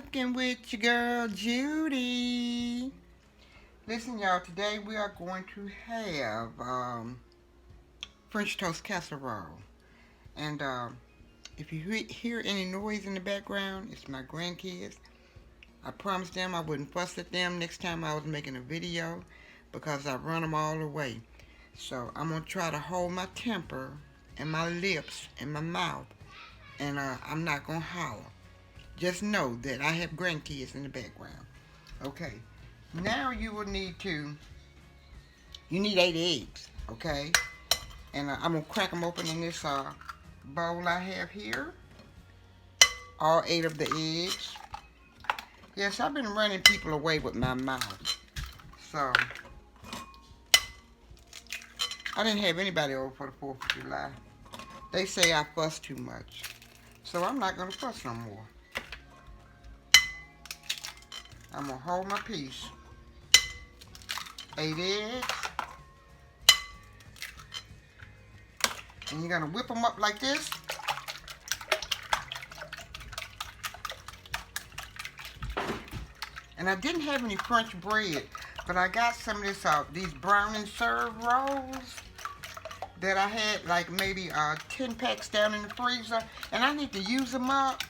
Cooking with your girl Judy. Listen, y'all, today we are going to have French toast casserole. And if you hear any noise in the background, it's my grandkids. I promised them I wouldn't fuss at them next time I was making a video because I run them all away. So I'm going to try to hold my temper and my lips and my mouth. And I'm not going to holler. Just know that I have grandkids in the background. Okay. Now you will need 8 eggs. Okay. And I'm going to crack them open in this bowl I have here. All 8 of the eggs. Yes, I've been running people away with my mouth. So, I didn't have anybody over for the 4th of July. They say I fuss too much. So I'm not going to fuss no more. I'm going to hold my peace. 8 eggs. And you're going to whip them up like this. And I didn't have any French bread, but I got some of this, these brown and serve rolls that I had like maybe 10 packs down in the freezer, and I need to use them up.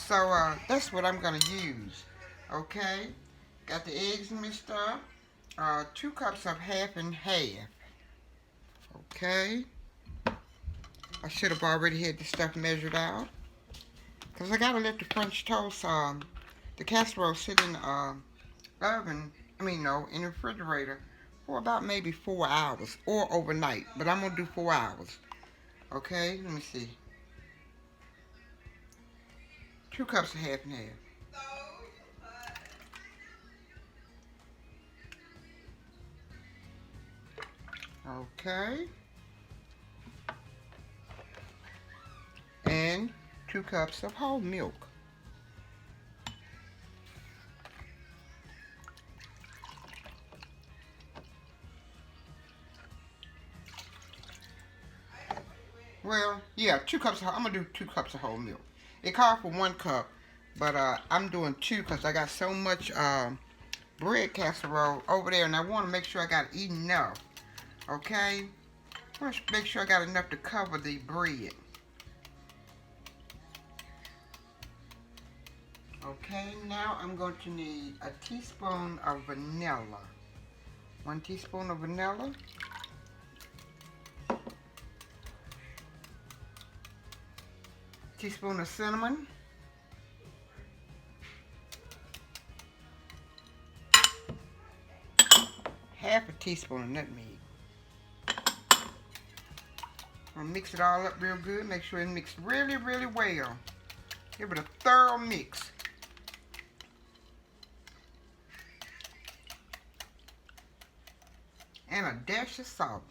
So that's what I'm going to use. Okay, got the eggs mixed up. 2 cups of half and half. Okay, I should have already had the stuff measured out, because I got to let the French toast, the casserole sit in the oven, in the refrigerator for about maybe 4 hours or overnight. But I'm going to do 4 hours. Okay, let me see. 2 cups of half and half. Okay. And 2 cups of whole milk. Well, yeah, 2 cups. I'm gonna do 2 cups of whole milk. It called for 1 cup, but I'm doing 2 because I got so much bread casserole over there, and I want to make sure I got enough. Okay, I want to make sure I got enough to cover the bread. Okay, now I'm going to need a teaspoon of vanilla. 1 teaspoon of vanilla. Teaspoon of cinnamon. Half a teaspoon of nutmeg. I'll mix it all up real good. Make sure it mixed really, really well. Give it a thorough mix. And a dash of salt.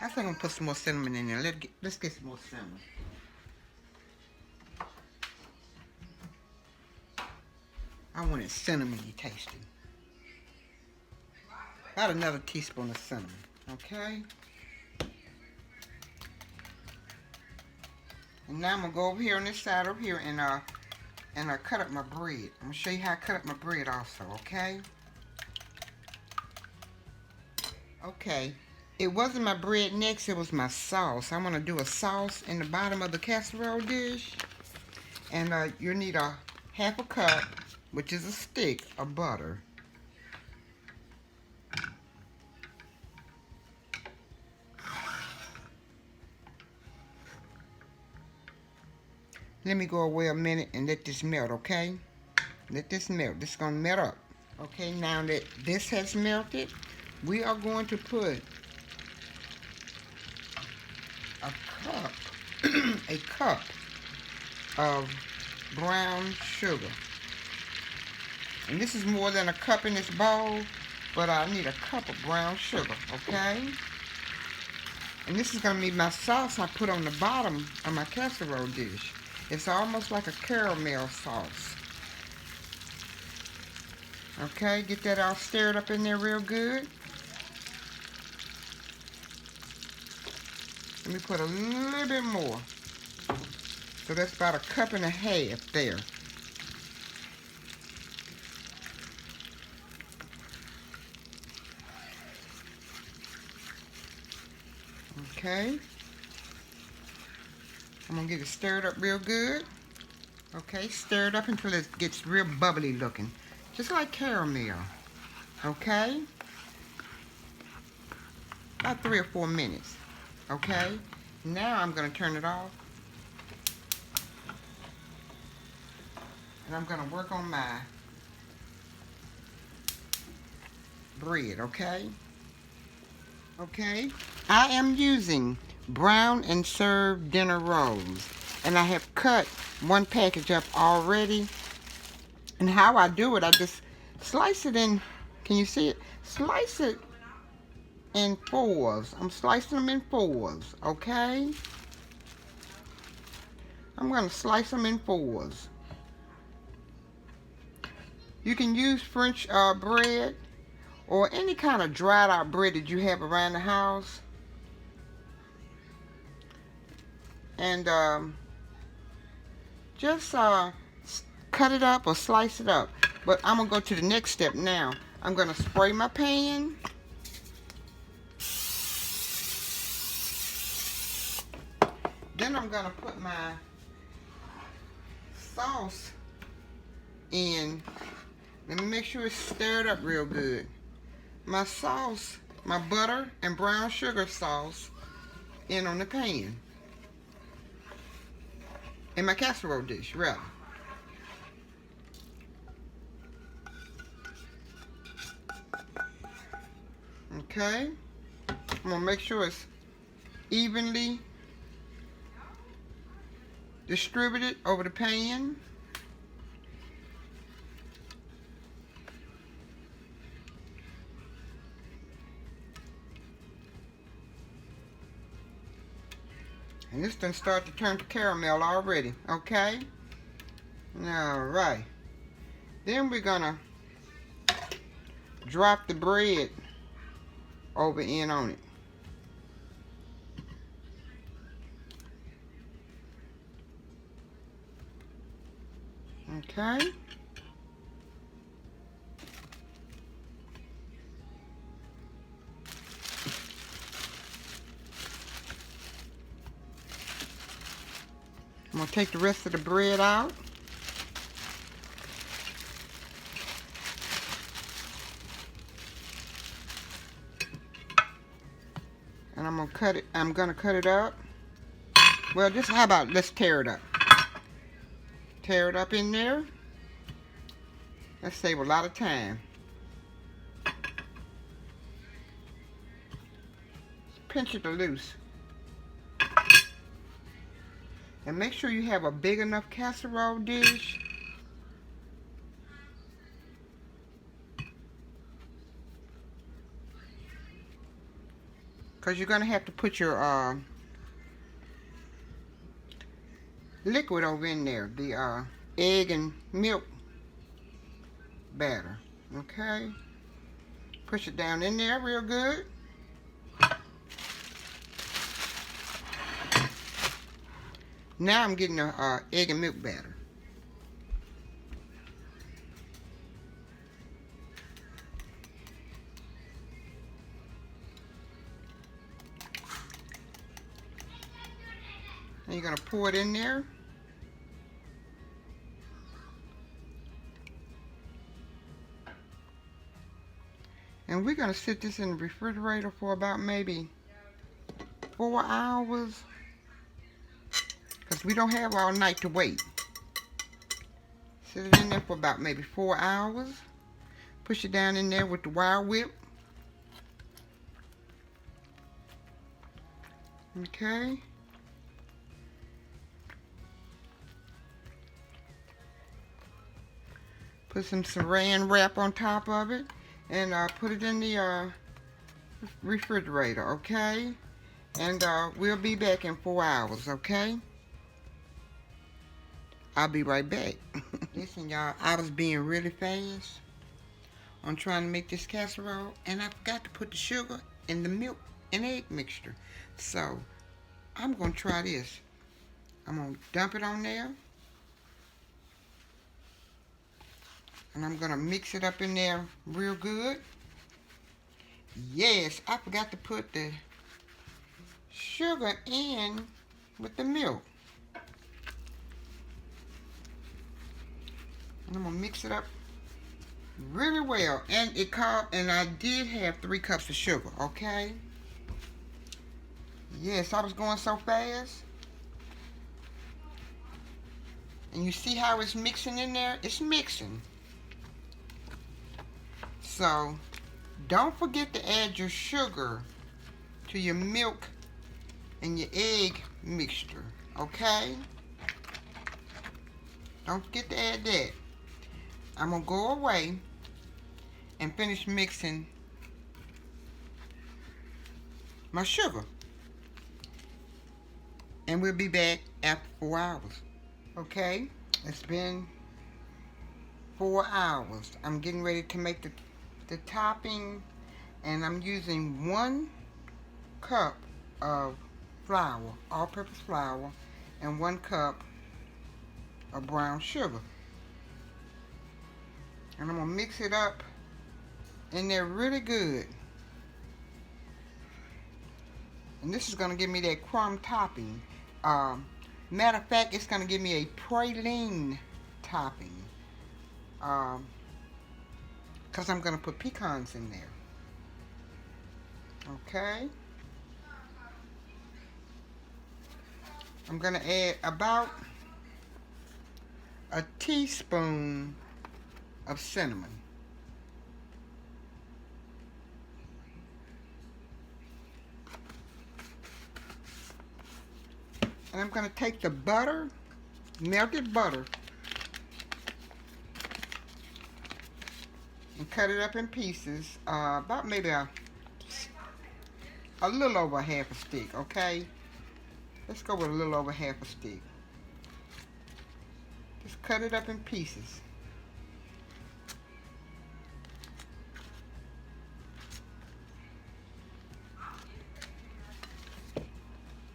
I think I'm gonna put some more cinnamon in there. Let's get some more cinnamon. I want it cinnamony tasting. About another teaspoon of cinnamon. Okay. And now I'm gonna go over here on this side over here and cut up my bread. I'm gonna show you how I cut up my bread also. Okay. Okay. It wasn't my bread next, it was my sauce. I'm going to do a sauce in the bottom of the casserole dish. And you'll need a half a cup, which is a stick, of butter. Let me go away a minute and let this melt, okay? Let this melt. This is going to melt up. Okay, now that this has melted, we are going to put a cup of brown sugar. And this is more than a cup in this bowl, but I need a cup of brown sugar, okay? And this is going to be my sauce I put on the bottom of my casserole dish. It's almost like a caramel sauce. Okay, get that all stirred up in there real good. Let me put a little bit more. So that's about 1.5 cups there. Okay. I'm gonna get it stirred up real good. Okay, stir it up until it gets real bubbly looking. Just like caramel. Okay? About 3 or 4 minutes. Okay? Now I'm gonna turn it off. And I'm gonna work on my bread, okay? Okay? I am using brown and served dinner rolls. And I have cut one package up already. And how I do it, I just slice it in, can you see it? Slice it in fours. I'm slicing them in fours, okay? I'm gonna slice them in fours. You can use French bread or any kind of dried out bread that you have around the house. And just cut it up or slice it up. But I'm gonna go to the next step now. I'm gonna spray my pan. Then I'm gonna put my sauce in. Let me make sure it's stirred up real good. My sauce, my butter and brown sugar sauce in on the pan. In my casserole dish, rather. Okay. I'm gonna make sure it's evenly distributed over the pan. And this done start to turn to caramel already, okay? Alright. Then we're gonna drop the bread over in on it. Okay. I'm going to take the rest of the bread out. And I'm going to cut it up. Well, just how about let's tear it up. Tear it up in there. Let's save a lot of time. Pinch it loose. And make sure you have a big enough casserole dish. Because you're going to have to put your liquid over in there. The egg and milk batter. Okay? Push it down in there real good. Now I'm getting the egg and milk batter. And you're going to pour it in there. And we're going to sit this in the refrigerator for about maybe 4 hours. Because we don't have all night to wait. Sit it in there for about maybe 4 hours. Push it down in there with the wire whip. Okay. Put some saran wrap on top of it. And put it in the refrigerator, okay? And we'll be back in 4 hours, okay? I'll be right back. Listen, y'all, I was being really fast on trying to make this casserole, and I forgot to put the sugar in the milk and egg mixture. So, I'm going to try this. I'm going to dump it on there. And I'm going to mix it up in there real good. Yes, I forgot to put the sugar in with the milk. And I'm going to mix it up really well. And I did have 3 cups of sugar, okay? Yes, I was going so fast. And you see how it's mixing in there? It's mixing. So, don't forget to add your sugar to your milk and your egg mixture, okay? Don't forget to add that. I'm going to go away and finish mixing my sugar. And we'll be back after 4 hours. Okay, it's been 4 hours. I'm getting ready to make the topping, and I'm using 1 cup of flour, all-purpose flour, and 1 cup of brown sugar. And I'm going to mix it up in there really good. And this is going to give me that crumb topping. Matter of fact, it's going to give me a praline topping. Because I'm going to put pecans in there. Okay. I'm going to add about a teaspoon of cinnamon. And I'm going to take the butter, melted butter, and cut it up in pieces, about maybe a little over half a stick, okay? Let's go with a little over half a stick. Just cut it up in pieces.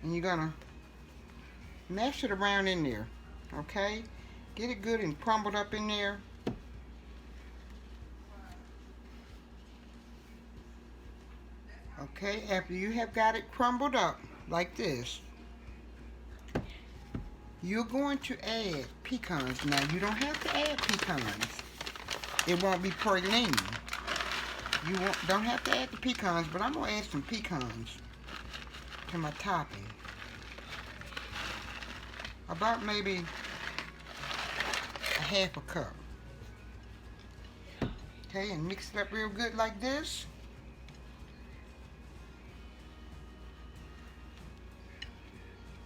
And you're gonna mash it around in there, okay? Get it good and crumbled up in there. Okay, after you have got it crumbled up like this, you're going to add pecans. Now, you don't have to add pecans. It won't be praline. You don't have to add the pecans, but I'm going to add some pecans to my topping. About maybe a half a cup. Okay, and mix it up real good like this.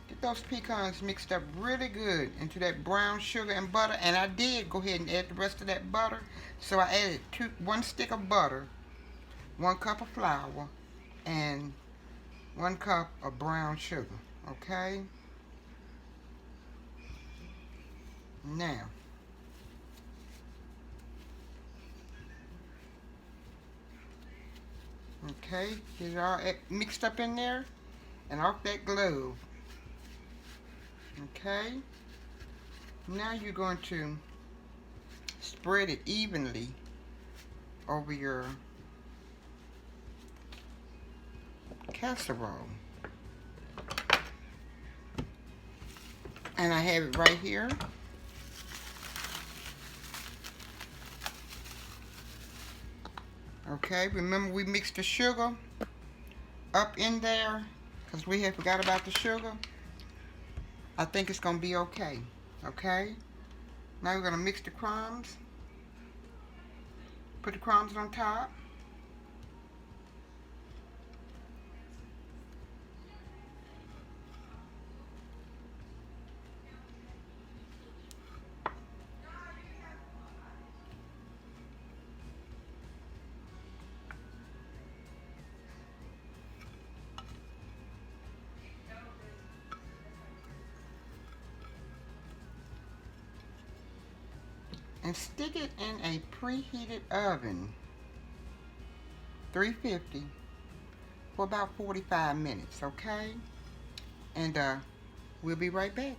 Get those pecans mixed up really good into that brown sugar and butter. And I did go ahead and add the rest of that butter. So I added 1 stick of butter, 1 cup of flour, and 1 cup of brown sugar. Okay? Now, okay, get it all mixed up in there and off that glove. Okay, now you're going to spread it evenly over your casserole. And I have it right here. Okay, remember we mixed the sugar up in there because we had forgot about the sugar. I think it's going to be okay. Okay, now we're going to mix the crumbs. Put the crumbs on top. And stick it in a preheated oven, 350, for about 45 minutes, okay? And we'll be right back.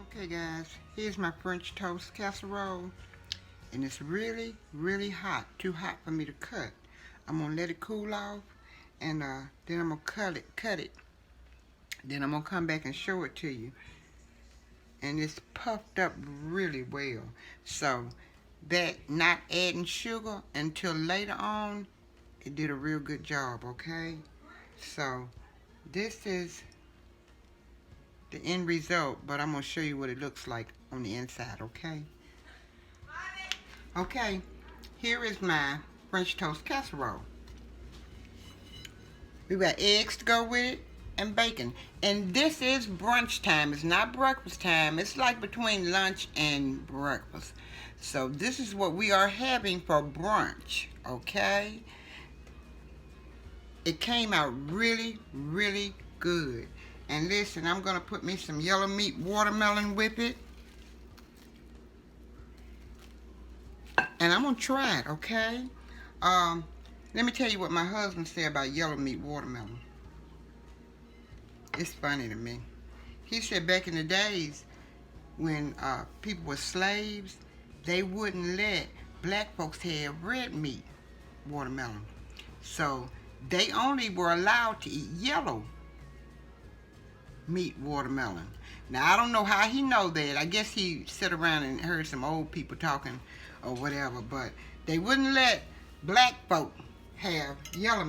Okay guys, here's my French toast casserole. And it's really, really hot. Too hot for me to cut. I'm gonna let it cool off, and then I'm gonna cut it. Then I'm gonna come back and show it to you. And it's puffed up really well. So that not adding sugar until later on, it did a real good job, okay? So this is the end result, but I'm gonna show you what it looks like on the inside, okay? Okay, here is my French toast casserole. We got eggs to go with it and bacon. And this is brunch time. It's not breakfast time. It's like between lunch and breakfast. So this is what we are having for brunch, okay? It came out really, really good. And listen, I'm gonna put me some yellow meat watermelon with it. And I'm gonna try it, okay? Let me tell you what my husband said about yellow meat watermelon. It's funny to me. He said back in the days when people were slaves, they wouldn't let black folks have red meat watermelon. So they only were allowed to eat yellow meat watermelon. Now I don't know how he know that. I guess he sat around and heard some old people talking or whatever, but they wouldn't let black folk have red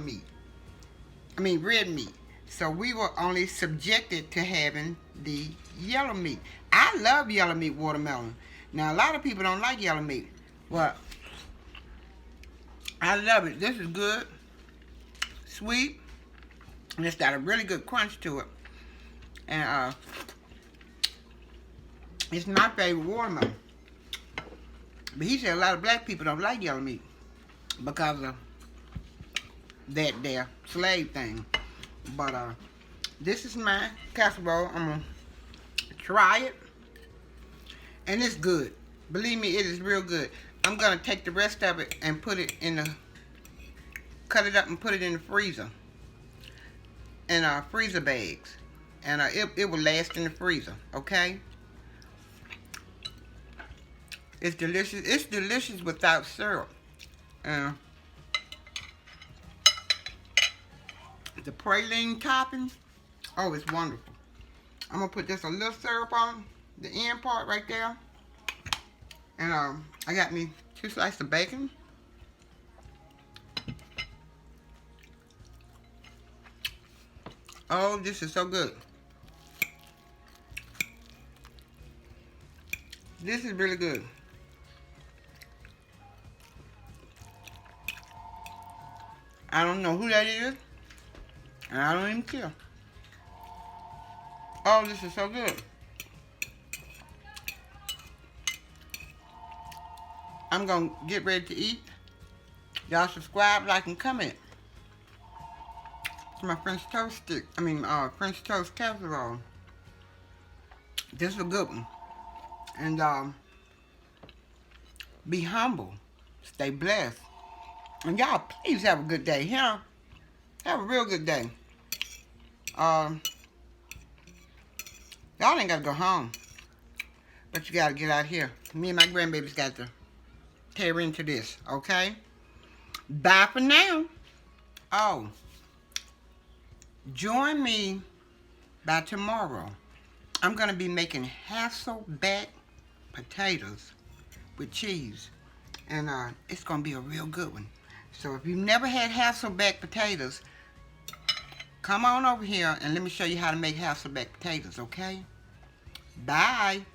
meat. So we were only subjected to having the yellow meat. I love yellow meat watermelon. Now a lot of people don't like yellow meat, but I love it. This is good, sweet, and it's got a really good crunch to it. And it's my favorite watermelon. But he said a lot of black people don't like yellow meat because of that their slave thing. But this is my casserole. I'm gonna try it, and it's good. Believe me, it is real good. I'm gonna take the rest of it and put it in the, cut it up and put it in the freezer, in freezer bags, and it will last in the freezer. Okay. It's delicious. It's delicious without syrup. The praline topping, oh, it's wonderful. I'm gonna put just a little syrup on the end part right there. And I got me 2 slices of bacon. Oh, this is so good. This is really good. I don't know who that is, and I don't even care. Oh, this is so good. I'm gonna get ready to eat. Y'all subscribe, like, and comment. It's my French toast stick. French toast casserole. This is a good one. And be humble. Stay blessed. And y'all, please have a good day. Have a real good day. Y'all ain't gotta go home, but you gotta get out here. Me and my grandbabies got to tear into this, okay? Bye for now. Oh, join me by tomorrow. I'm gonna be making Hasselback potatoes with cheese, and it's gonna be a real good one. So if you've never had Hasselback potatoes, come on over here and let me show you how to make Hasselback potatoes, okay? Bye.